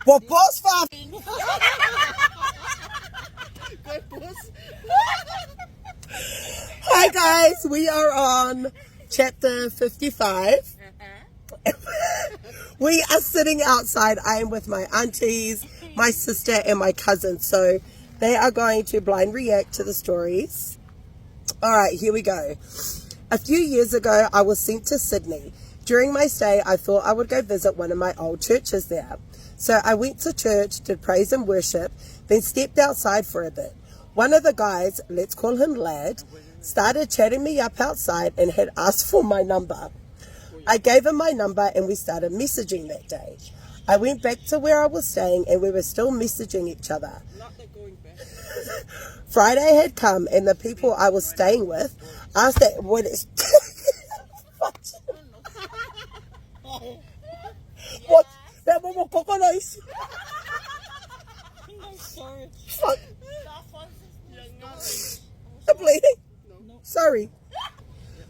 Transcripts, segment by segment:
Well, pause for. Hi guys, we are on chapter 55. We are sitting outside. I am with my aunties, my sister, and my cousin. So they are going to blind react to the stories. All right, here we go. A few years ago, I was sent to Sydney. During my stay, I thought I would go visit one of my old churches there. So I went to church, did praise and worship, then stepped outside for a bit. One of the guys, let's call him Lad, started chatting me up outside and had asked for my number. I gave him my number and we started messaging that day. I went back to where I was staying and we were still messaging each other. Friday had come and the people I was staying with asked that what is what that one coconuts. Sorry. Fuck. I'm bleeding.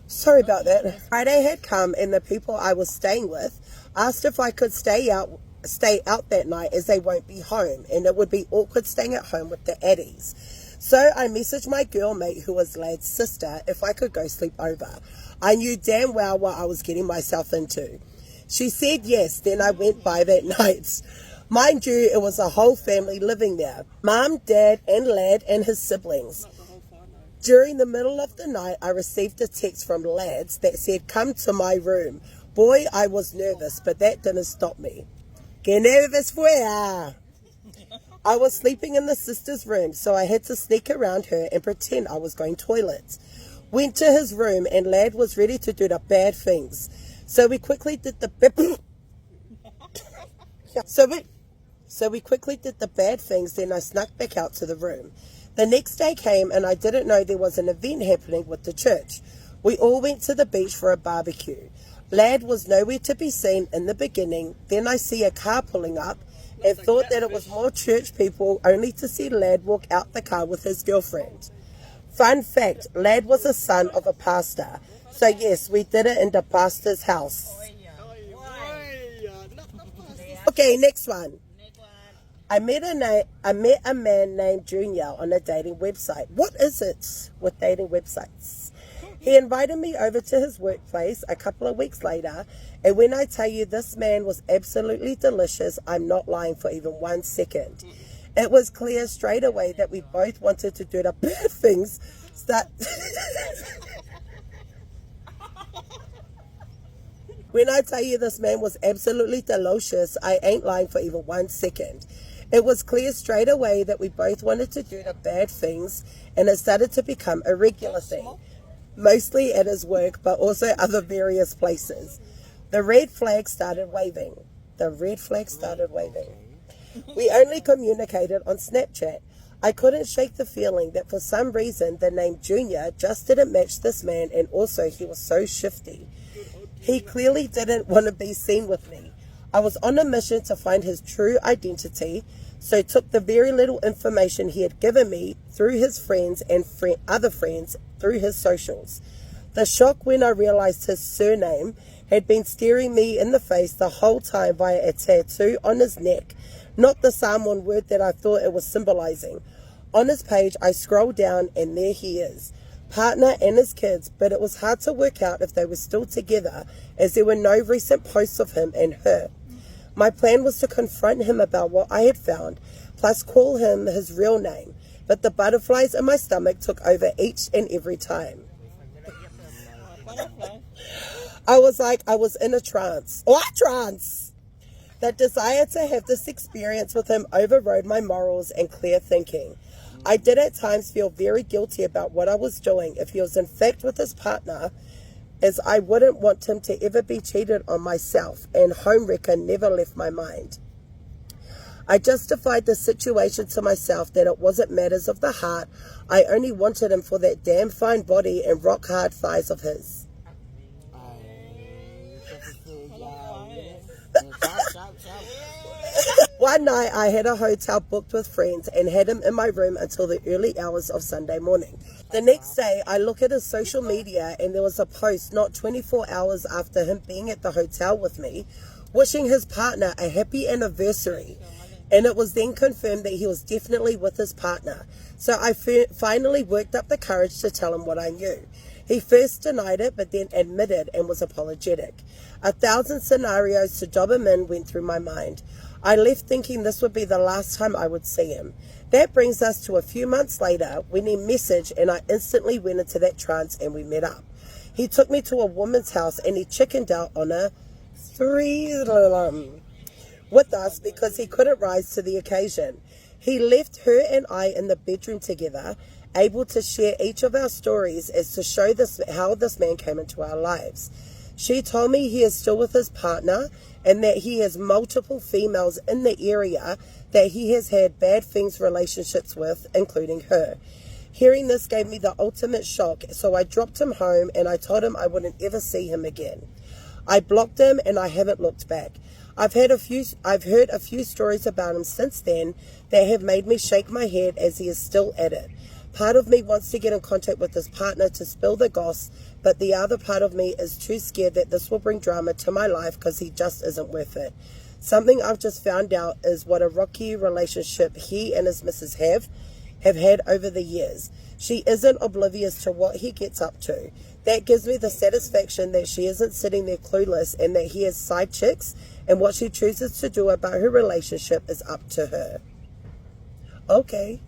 Sorry about that. Friday had come and the people I was staying with asked if I could stay out that night as they won't be home and it would be awkward staying at home with the Addies. So I messaged my girl mate, who was Lad's sister, if I could go sleep over. I knew damn well what I was getting myself into. She said yes, then I went by that night. Mind you, it was a whole family living there. Mum, Dad, and Lad and his siblings. During the middle of the night, I received a text from Lads that said, come to my room. Boy, I was nervous, but that didn't stop me. Que nervous fuera. I was sleeping in the sister's room, so I had to sneak around her and pretend I was going toilets. Went to his room and Lad was ready to do the bad things. So we quickly did the bad things, then I snuck back out to the room. The next day came and I didn't know there was an event happening with the church. We all went to the beach for a barbecue. Lad was nowhere to be seen in the beginning. Then I see a car pulling up and thought that it was more church people, only to see Lad walk out the car with his girlfriend. Fun fact, Lad was a son of a pastor. So yes, we did it in the pastor's house. Okay, next one. I met a man named Junior on a dating website. What is it with dating websites? He invited me over to his workplace a couple of weeks later, and when I tell you this man was absolutely delicious, I'm not lying for even 1 second. It was clear straight away that we both wanted to do the bad things that... When I tell you this man was absolutely delicious, I ain't lying for even 1 second. It was clear straight away that we both wanted to do the bad things, and it started to become a regular thing. Mostly at his work, but also other various places. The red flag started waving. We only communicated on Snapchat. I couldn't shake the feeling that for some reason the name Junior just didn't match this man, and also he was so shifty. He clearly didn't want to be seen with me. I was on a mission to find his true identity, so took the very little information he had given me through his friends and other friends through his socials. The shock when I realized his surname had been staring me in the face the whole time via a tattoo on his neck, not the Samoan word that I thought it was symbolizing. On his page, I scrolled down and there he is, partner and his kids, but it was hard to work out if they were still together as there were no recent posts of him and her. My plan was to confront him about what I had found, plus call him his real name, but the butterflies in my stomach took over each and every time. I was like I was in a trance. That desire to have this experience with him overrode my morals and clear thinking. I did at times feel very guilty about what I was doing if he was in fact with his partner, as I wouldn't want him to ever be cheated on myself, and homewrecker never left my mind. I justified the situation to myself that it wasn't matters of the heart. I only wanted him for that damn fine body and rock hard thighs of his. One night I had a hotel booked with friends and had him in my room until the early hours of Sunday morning. The next day I look at his social media and there was a post not 24 hours after him being at the hotel with me, wishing his partner a happy anniversary. and it was then confirmed that he was definitely with his partner. So I finally worked up the courage to tell him what I knew. He first denied it, but then admitted and was apologetic. 1,000 scenarios to dob him in went through my mind. I left thinking this would be the last time I would see him. That brings us to a few months later when he messaged, and I instantly went into that trance and we met up. He took me to a woman's house and he chickened out on a threesome with us because he couldn't rise to the occasion. He left her and I in the bedroom together, able to share each of our stories as to show how this man came into our lives. She told me he is still with his partner and that he has multiple females in the area that he has had bad things relationships with, including her. Hearing this gave me the ultimate shock, so I dropped him home and I told him I wouldn't ever see him again. I blocked him and I haven't looked back. I've heard a few stories about him since then that have made me shake my head as he is still at it. Part of me wants to get in contact with his partner to spill the goss, but the other part of me is too scared that this will bring drama to my life because he just isn't worth it. Something I've just found out is what a rocky relationship he and his missus have had over the years. She isn't oblivious to what he gets up to. That gives me the satisfaction that she isn't sitting there clueless and that he has side chicks, and what she chooses to do about her relationship is up to her. Okay.